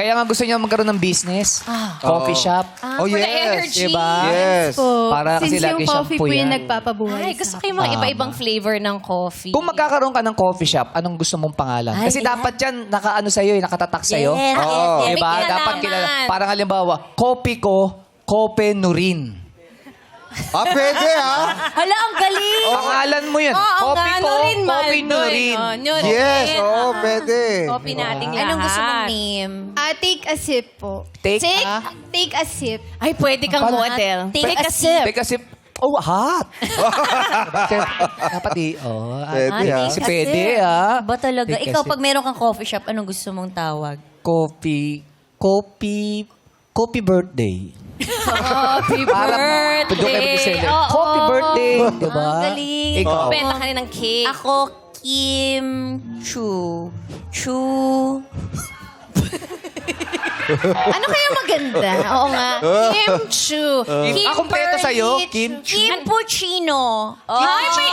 Kaya nga gusto niya magkaroon ng business. Coffee shop. Oh, for the yes. energy. Diba? Yes. Po. Para kasi Since lagi yung siyang coffee po puyat. yung nagpapabuhay Ay, gusto ko yung mga iba-ibang flavor ng coffee. Kung magkakaroon ka ng coffee shop, anong gusto mong pangalan? Ay, Kasi yeah. dapat yan, nakaano sa'yo, nakatatak sa'yo. Yes, Oo. yes, yes. Diba? May Dapat kinalaman. kilala. Parang halimbawa, kopi ko, Kope Nurin. Ah, pwede ha? Hala, ang galing! Pangalan mo yun. Oo, Kopi nga, ko, Nurin Kopi Maldoy. Nurin. Oh, Nurin. Yes, oo, pwede. Copy nating lahat. Anong gusto mong name? Take a sip po. Take, Take? ah, Take a sip. Ay, pwede kang Paano? model. Take a sip. take a sip. Oh, hot. Dapat Pwede ha? Si pwede, ah. Ba talaga? Take a Ikaw, sip. pag meron kang coffee shop, anong gusto mong tawag? Coffee birthday. Happy Para birthday! doon kayo mag-celebrate. Oo. Coffee birthday, di ba? Ang galing. Ikaw. Benta ka rin ng cake. Ako, Kim Chu. Chu. Ano kaya maganda? Oo nga. Kimchu. Kumpleto sa'yo, Kim Kim Puccino. Ay, may...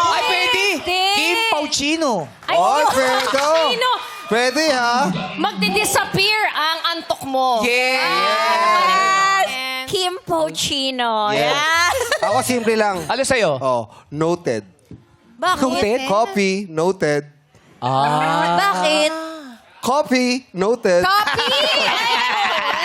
Ay, pwede! Kim Pauchino. Ay, Oh, yung pwede. cappuccino. Pwede ha? Magdi-disappear ang antok mo. Yes! Yes! Kim Puccino. Yes. Yeah. Ako simple lang. Ano sa'yo? Oh, noted. Bakit? Noted? Copy, noted. Bakit? Copy, noted. Copy!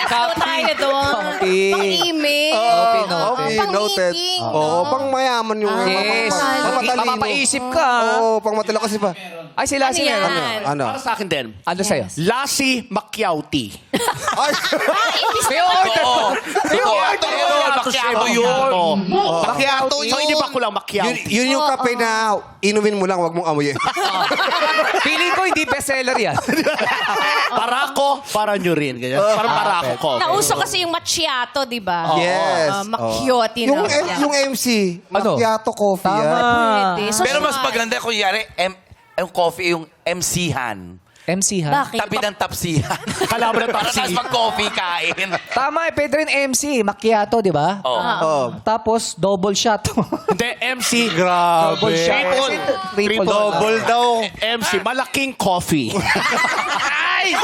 Copy tayo doon. Copy. Pang-email. Copy, Copy, Pang noted. meeting. Oo, pang mayaman yung Yes. pang matalino. Mapapaisip ka. Oo, pang matalino kasi pa. Ay, sila Ano sila. yan? Ano? Para sa akin din. Ano sa'yo? Lassie Macchiauti. Ay, May order. May order. Macchiato yun. Macchiato So, hindi pa ko lang yun, Macchiauti. yun yung kape na inumin mo lang, wag mong amuyin. Feeling ko hindi bestseller yan. Parako, para nyo rin. Ganyan. Parang parako ko. Nauso kasi yung macchiato, di ba? Yes. Macchioti Yung, na. yung MC, Ano? macchiato coffee Tama. yan. Pwede. So, Pero mas maganda kung yari, yung coffee, yung MC-han. MC ha? Bakit? Tabi ng tapsihan. Kalaban ng Para tapsi. tapos mag-coffee kain. Tama, pwede rin MC. Macchiato, di ba? Oh. Oh. Tapos, double shot. Hindi, MC. double shot. Triple. Triple. Double daw. MC, malaking coffee. Ay!